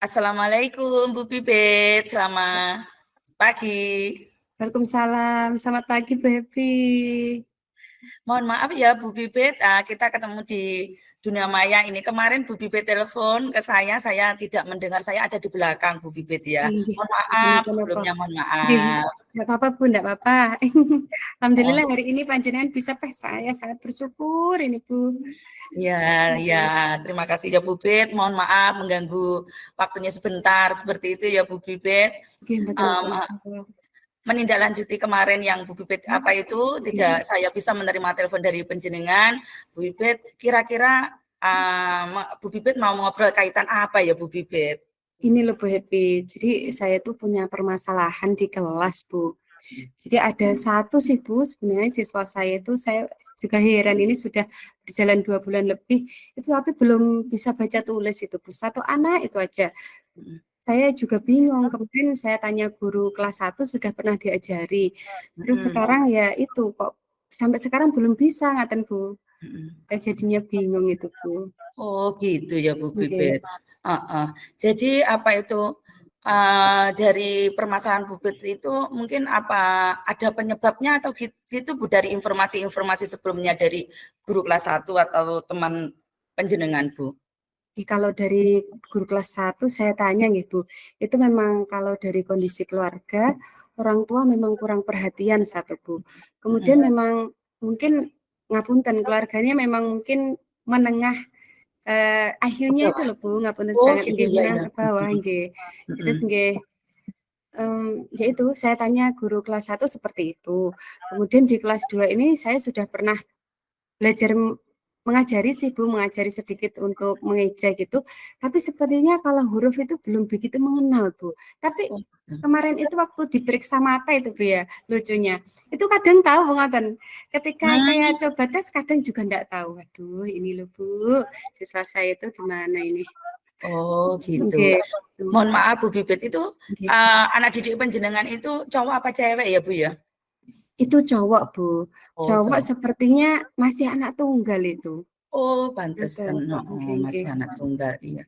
Assalamualaikum Bu Pipit, selamat pagi. Waalaikumsalam, selamat pagi Bu Happy. Mohon maaf ya Bu Pipit, kita ketemu di dunia maya ini. Kemarin Bu Pipit telepon ke saya tidak mendengar, saya ada di belakang Bu Pipit ya. Nggih, Mohon maaf punten napa? sebelumnya, mohon Nggih, maaf. nggak apa-apa Bu, nggak apa-apa. Oh, Alhamdulillah hari ini panjenengan bisa saya sangat bersyukur ini Bu. ya, ya, terima kasih ya Bu Pipit. Mohon maaf mengganggu waktunya sebentar seperti itu ya Bu Pipit. Nggih, mboten napa-napa. Menindaklanjuti kemarin yang Bu Pipit apa itu tidak saya bisa menerima telepon dari penjenengan. Bu Pipit kira-kira Bu Pipit mau ngobrol kaitan apa ya Bu Pipit? Ini loh Bu Happy, jadi saya tuh punya permasalahan di kelas Bu. Jadi ada satu sih Bu, sebenarnya siswa saya itu saya juga heran ini sudah berjalan 2 bulan lebih, itu tapi belum bisa baca tulis itu Bu, satu anak itu aja. Saya juga bingung, kemarin saya tanya guru kelas 1 sudah pernah diajari, terus Mhm, sekarang ya itu kok sampai sekarang belum bisa ngaten Bu. mhm. Saya jadinya bingung itu Bu. Oh gitu ya Bu Nggih. Pipit. Heeh. Jadi apa itu dari permasalahan Bu Pipit itu mungkin apa ada penyebabnya atau gitu Bu dari informasi-informasi sebelumnya dari guru kelas 1 atau teman penjenengan Bu? Kalau dari guru kelas 1 saya tanya nggih Bu, itu memang kalau dari kondisi keluarga, orang tua memang kurang perhatian satu Bu. Kemudian Mhm. memang mungkin ngapunten keluarganya memang mungkin menengah, Ke IQ-nya itu bawah. loh Bu, ngapunten Oh sangat gitu, nggih iya menengah iya. ke bawah Mhm, nggih. mhm, Terus nggih, ya itu saya tanya guru kelas 1 seperti itu. Kemudian di kelas 2 ini saya sudah pernah belajar mengajari sih Bu, mengajari sedikit untuk mengeja gitu, tapi sepertinya kalau huruf itu belum begitu mengenal Bu. Tapi oh gitu. kemarin itu waktu diperiksa mata itu Bu ya, lucunya, itu kadang tahu Bu ngoten. Ketika saya Mmm, coba tes kadang juga ndak tahu. Waduh ini loh Bu, siswa saya itu gimana ini. oh gitu. Nggih, Mohon maaf Bu Bibit, itu, nggih. anak didik panjenengan itu cowok apa cewek ya Bu ya? Itu cowok Bu, Oh cowok cowok. sepertinya masih anak tunggal itu. Oh Ngoten, pantesan, heeh, nggih masih nggih. anak tunggal, iya.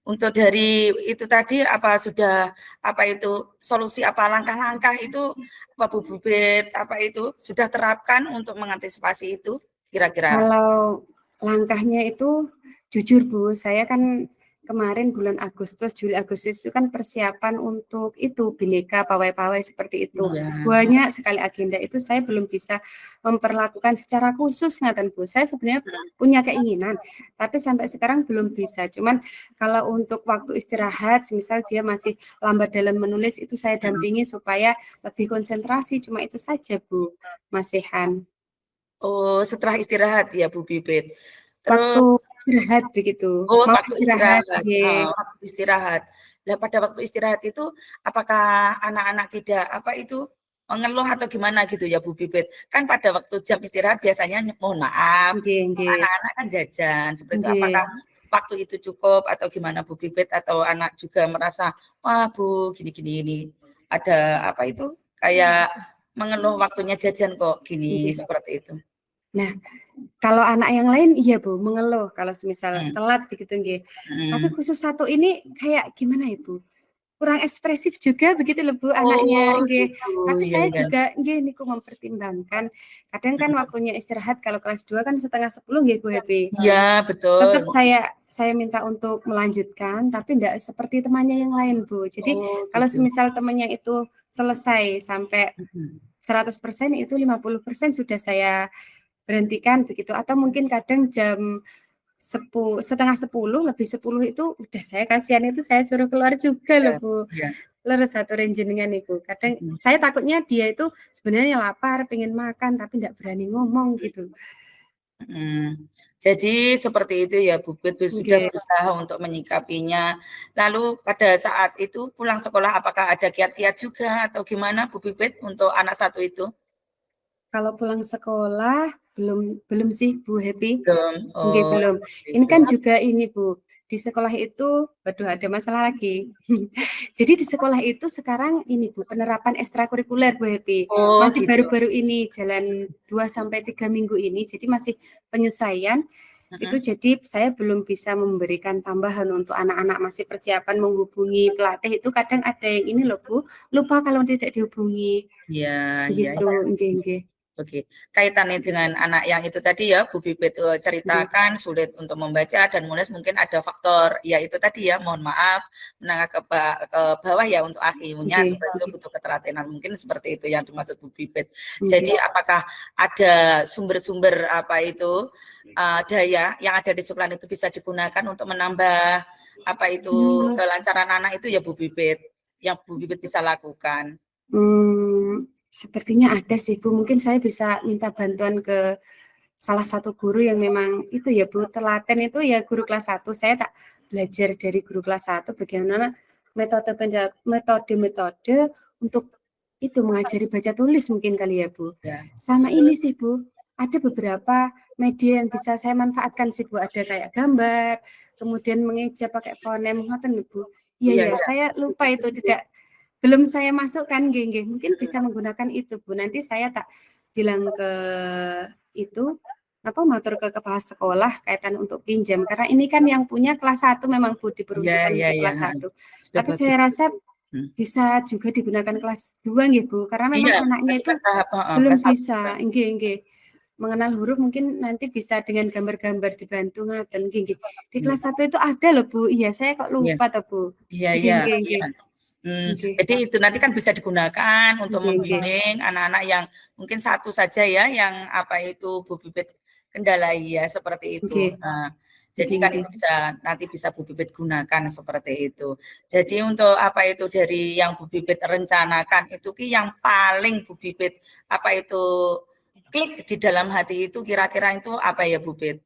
Untuk dari itu tadi apa sudah apa itu solusi apa langkah-langkah itu apa Bu Bibit apa itu sudah terapkan untuk mengantisipasi itu kira-kira? Kalau langkahnya itu jujur Bu, saya kan kemarin bulan Agustus, Juli, Agustus itu kan persiapan untuk itu, Bhinneka, pawai-pawai seperti itu. Iya, Banyak sekali agenda itu saya belum bisa memperlakukan secara khusus ngaten Bu. Saya sebenarnya punya keinginan, tapi sampai sekarang belum bisa. Cuman kalau untuk waktu istirahat, semisal dia masih lambat dalam menulis, itu saya mhm. dampingi supaya lebih konsentrasi, cuma itu saja Bu, masihan. Oh setelah istirahat ya Bu Bibit? Waktu Terus istirahat begitu, oh, mau waktu istirahat istirahat, nggih. waktu istirahat. Nah, pada waktu istirahat itu, apakah anak-anak tidak, apa itu, mengeluh atau gimana gitu ya, Bu Bibit? Kan pada waktu jam istirahat biasanya mohon maaf, Nggih nggih, anak-anak kan jajan, seperti itu. nggih. Apakah waktu itu cukup atau gimana Bu Bibit? Atau anak juga merasa, "Wah Bu, gini-gini ini, ada apa itu, kayak mengeluh waktunya jajan kok gini," Nggih. seperti itu? Nah, kalau anak yang lain iya Bu, mengeluh kalau semisal Mhm, telat begitu nggih. Tapi mhm. khusus satu ini kayak gimana ya Bu, kurang ekspresif juga begitu loh Bu anaknya, Oh nggih. gitu, Tapi iya saya iya. juga nggih niku mempertimbangkan, kadang kan Mhm. waktunya istirahat kalau kelas 2 kan 9:30 nggih Bu Happy. Iya, betul. Tetap saya minta untuk melanjutkan, tapi ndak seperti temannya yang lain, Bu. Jadi Oh, kalau gitu. semisal temannya itu selesai sampai Mhm. 100% itu 50% sudah saya berhentikan begitu, atau mungkin kadang jam 9:30 lebih 10 itu udah saya kasihan itu saya suruh keluar juga Iya loh, Bu. iya. Leres aturan jenengan niku. Kadang Mhm saya takutnya dia itu sebenarnya lapar, pengen makan, tapi ndak berani ngomong gitu. mhm. Jadi seperti itu ya, Bu Bit, sudah Nggih. berusaha untuk menyikapinya. Lalu pada saat itu pulang sekolah apakah ada kiat-kiat juga atau gimana Bu Pipit untuk anak satu itu? Kalau pulang sekolah belum belum sih Bu Happy. Belum? Nggih, Oh, belum. seperti Ini itu. kan juga ini, Bu, di sekolah itu waduh ada masalah lagi. Jadi di sekolah itu sekarang ini, Bu, penerapan ekstrakurikuler, Bu Happy. Oh, Masih gitu. baru-baru ini, jalan 2 sampai 3 minggu ini, jadi masih penyesuaian. Itu jadi saya belum bisa memberikan tambahan untuk anak-anak masih persiapan menghubungi pelatih itu kadang ada yang ini loh Bu, lupa kalau tidak dihubungi. Iya, iya, Begitu, iya. nggih. Oke, kaitannya dengan anak yang itu tadi ya, Bu Bibit ceritakan sulit untuk membaca dan menulis mungkin ada faktor, ya itu tadi ya, mohon maaf, menengah ke bawah ya untuk akhirnya seperti itu butuh ketelatenan, mungkin seperti itu yang dimaksud Bu Bibit. Jadi apakah ada sumber-sumber apa itu daya yang ada di sekolah itu bisa digunakan untuk menambah apa itu kelancaran anak itu ya Bu Bibit, yang Bu Bibit bisa lakukan? Sepertinya ada sih Bu, mungkin saya bisa minta bantuan ke salah satu guru yang memang itu ya Bu, telaten itu ya guru kelas 1. Saya tak belajar dari guru kelas 1 bagaimana metode-metode untuk itu mengajari baca tulis mungkin kali ya Bu. Ya. Sama ini sih Bu, ada beberapa media yang bisa saya manfaatkan sih Bu, ada kayak gambar, kemudian mengeja pakai fonem, ngoten Bu. Iya, saya lupa itu belum saya masukkan, nggih. Mungkin bisa menggunakan itu, Bu. Nanti saya tak bilang ke itu, matur ke kepala sekolah kaitan untuk pinjam. Karena ini kan yang punya kelas 1 memang, Bu, diperuntukkan untuk kelas 1. Tapi saya rasa bisa juga digunakan kelas 2 nggih, Bu. Karena memang anaknya itu belum bisa, nggih. Mengenal huruf mungkin nanti bisa dengan gambar-gambar dibantu ngaten, nggih. Di kelas 1 itu ada loh, Bu. Iya, saya kok lupa toh, Bu. Iya. Jadi itu nanti kan bisa digunakan untuk membimbing anak-anak yang mungkin satu saja ya yang apa itu Bu Bibit kendalai ya seperti itu. Nah, jadi kan itu nanti bisa Bu Bibit gunakan seperti itu. Jadi untuk apa itu dari yang Bu Bibit rencanakan itu yang paling Bu Bibit apa itu klik di dalam hati itu kira-kira itu apa ya Bu Bibit?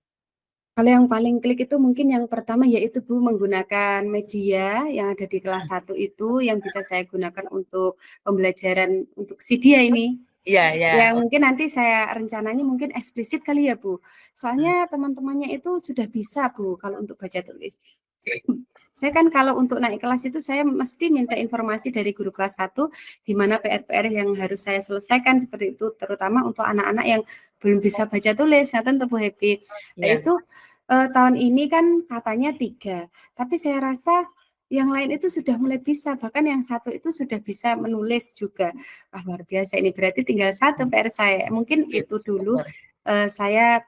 Kalau yang paling klik itu mungkin yang pertama yaitu Bu menggunakan media yang ada di kelas 1 itu yang bisa saya gunakan untuk pembelajaran untuk si dia ini. Iya. Yang mungkin nanti saya rencananya mungkin eksplisit kali ya Bu. Soalnya teman-temannya itu sudah bisa Bu kalau untuk baca tulis. Saya kan kalau untuk naik kelas itu saya mesti minta informasi dari guru kelas 1 di mana PR-PR yang harus saya selesaikan seperti itu terutama untuk anak-anak yang belum bisa baca tulis. Ngaten Bu Happy. Nah itu tahun ini kan katanya 3, tapi saya rasa yang lain itu sudah mulai bisa, bahkan yang 1 itu sudah bisa menulis juga. Wah, luar biasa ini berarti tinggal 1 PR saya. Mungkin itu dulu saya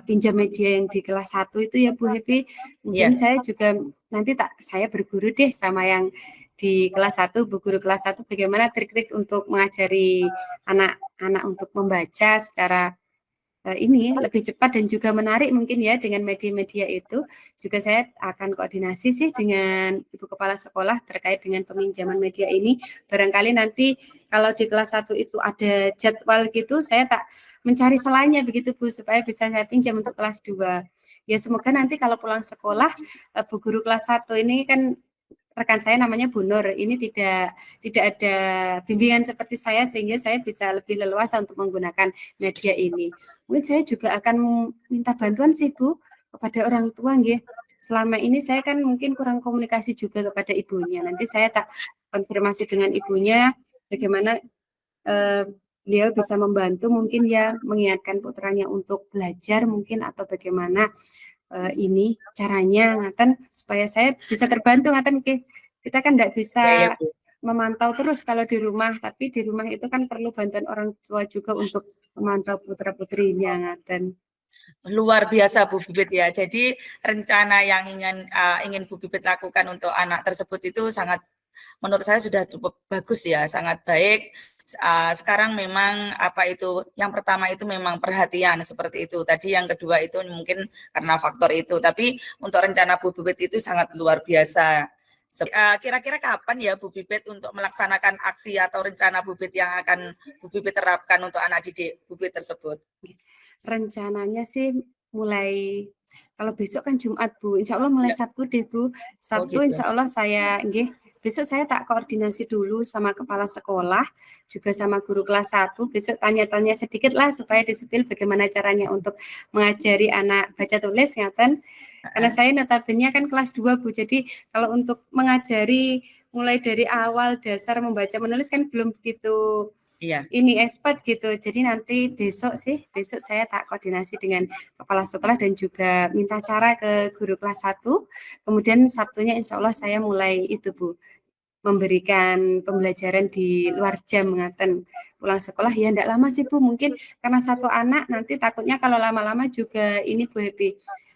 pinjam media yang di kelas 1 itu ya Bu Happy. Mungkin saya juga nanti saya berguru deh sama yang di kelas 1, Bu guru kelas 1 bagaimana trik-trik untuk mengajari anak-anak untuk membaca secara ini lebih cepat dan juga menarik mungkin ya dengan media-media itu. Juga saya akan koordinasi sih dengan Ibu Kepala Sekolah terkait dengan peminjaman media ini. Barangkali nanti kalau di kelas 1 itu ada jadwal gitu, saya tak mencari selanya begitu Bu, supaya bisa saya pinjam untuk kelas 2. Ya semoga nanti kalau pulang sekolah, Bu guru kelas 1 ini kan rekan saya namanya Bu Nur, ini tidak ada bimbingan seperti saya sehingga saya bisa lebih leluasa untuk menggunakan media ini. Mungkin saya juga akan minta bantuan sih Bu kepada orang tua nggih. Selama ini saya kan mungkin kurang komunikasi juga kepada ibunya. Nanti saya tak konfirmasi dengan ibunya bagaimana beliau bisa membantu mungkin ya mengingatkan putranya untuk belajar mungkin atau bagaimana ini caranya ngaten supaya saya bisa terbantu ngaten kita kan tidak bisa memantau terus kalau di rumah, tapi di rumah itu kan perlu bantuan orang tua juga untuk memantau putra-putrinya ngaten. Luar biasa Bu Bibit ya. Jadi rencana yang ingin Bu Bibit lakukan untuk anak tersebut itu sangat menurut saya sudah cukup bagus ya, sangat baik. Sekarang memang apa itu yang pertama itu memang perhatian seperti itu. Tadi yang kedua itu mungkin karena faktor itu. Tapi untuk rencana Bu Bibit itu sangat luar biasa. Kira-kira kapan ya Bu Bibit untuk melaksanakan aksi atau rencana Bu Bibit yang akan Bu Bibit terapkan untuk anak didik Bu Bibit tersebut? Rencananya sih mulai kalau besok kan Jumat Bu, insya Allah mulai Sabtu deh Bu. Sabtu insya Allah saya besok saya tak koordinasi dulu sama kepala sekolah, juga sama guru kelas 1. Besok tanya-tanya sedikit lah supaya disepil bagaimana caranya untuk mengajari anak baca tulis ngaten. Karena saya notabene kan kelas 2 Bu, jadi kalau untuk mengajari mulai dari awal dasar membaca menulis kan belum begitu Iya. ini expert gitu. Jadi nanti besok saya tak koordinasi dengan kepala sekolah dan juga minta cara ke guru kelas 1. Kemudian Sabtunya insya Allah saya mulai itu Bu, memberikan pembelajaran di luar jam ngaten. Pulang sekolah ya enggak lama sih Bu, mungkin karena satu anak nanti takutnya kalau lama-lama juga ini Bu Happy,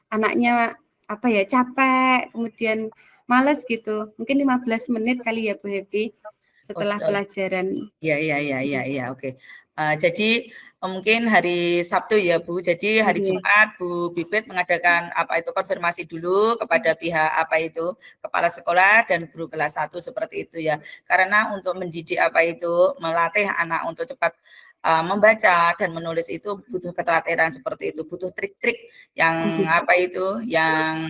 anaknya apa ya, capek, kemudian males gitu. Mungkin 15 menit kali ya Bu Happy Oh, setelah pelajaran. iya, oke. Jadi mungkin hari Sabtu ya Bu. Jadi hari Oke. Jumat Bu Bibit mengadakan apa itu konfirmasi dulu kepada pihak apa itu kepala sekolah dan guru kelas 1 seperti itu ya. Karena untuk mendidik apa itu melatih anak untuk cepat membaca dan menulis itu butuh ketelatenan seperti itu, butuh trik-trik yang Oke. apa itu yang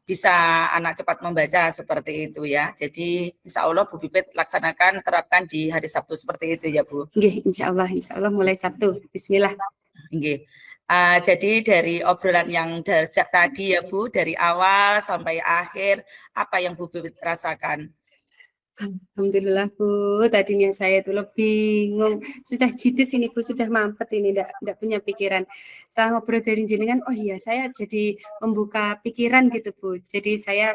bisa anak cepat membaca seperti itu ya. Jadi insya Allah Bu Bibit laksanakan, terapkan di hari Sabtu seperti itu ya Bu. Nggih, insya Allah mulai Sabtu. Bismillah. Nggih. Jadi dari obrolan yang tadi ya Bu, dari awal sampai akhir, apa yang Bu Bibit rasakan? Alhamdulillah Bu, tadinya saya tuh lebih bingung, sudah jides ini Bu, sudah mampet ini, enggak punya pikiran. Setelah ngobrol dari jenengan, oh iya saya jadi membuka pikiran gitu Bu. Jadi saya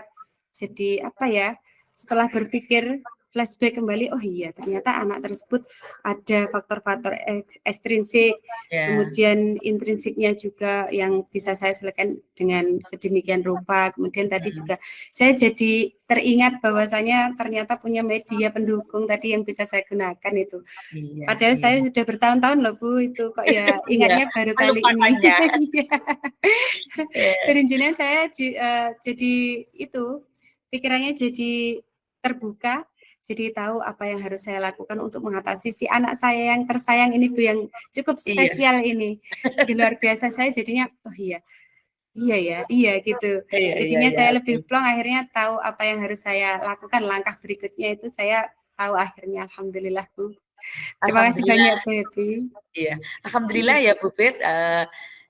jadi apa ya, setelah berpikir flashback kembali, oh iya ternyata anak tersebut ada faktor-faktor ekstrinsik, Ya. kemudian intrinsiknya juga yang bisa saya selesaikan dengan sedemikian rupa. Kemudian tadi juga saya jadi teringat bahwasanya ternyata punya media pendukung tadi yang bisa saya gunakan itu. Iya, Padahal iya. saya sudah bertahun-tahun loh Bu itu kok ya Iya, ingatnya baru kali ini. melupakannya. Iya. Iya. Dari jenengan saya jadi itu pikirannya jadi terbuka, jadi tahu apa yang harus saya lakukan untuk mengatasi si anak saya yang tersayang ini Bu yang cukup Iya. spesial ini. Di luar biasa saya jadinya oh iya. Iya ya, iya gitu. Jadinya Iya, saya oke. lebih plong akhirnya tahu apa yang harus saya lakukan, langkah berikutnya itu saya tahu akhirnya alhamdulillah Bu. Terima kasih Alhamdulillah. banyak Bu Happy. Iya, alhamdulillah ya Bu Bit.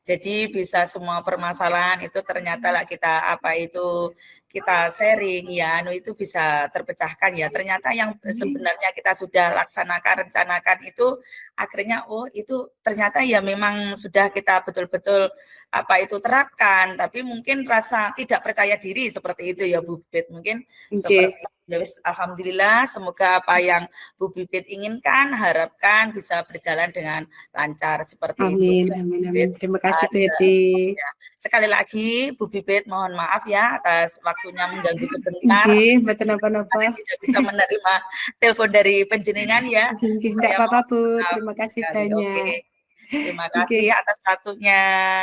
Jadi bisa semua permasalahan itu ternyata lah kita apa itu kita sharing ya, itu bisa terpecahkan ya. Ternyata yang sebenarnya kita sudah laksanakan, rencanakan itu akhirnya oh itu ternyata ya memang sudah kita betul-betul apa itu terapkan. Tapi mungkin rasa tidak percaya diri seperti itu ya Bu Bit. Mungkin Oke. seperti ya wis, alhamdulillah semoga apa yang Bu Bibit inginkan, harapkan bisa berjalan dengan lancar seperti itu. Amin, amin, amin. Terima kasih Bu Happy. Ya. Sekali lagi Bu Bibit mohon maaf ya atas waktunya mengganggu sebentar. Nggih, mboten napa-napa. Saya tidak bisa menerima telepon dari panjenengan ya. Nggih, nggak Saya apa-apa mohon Bu. maaf Terima kasih sekali. Oke. banyak. Terima Oke. kasih atas waktunya.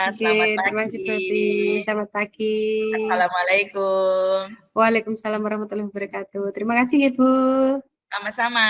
Selamat Oke, terima kasih Bu Happy. pagi. Selamat pagi. Assalamualaikum. Waalaikumsalam warahmatullahi wabarakatuh. Terima kasih nggih Bu. Sama-sama.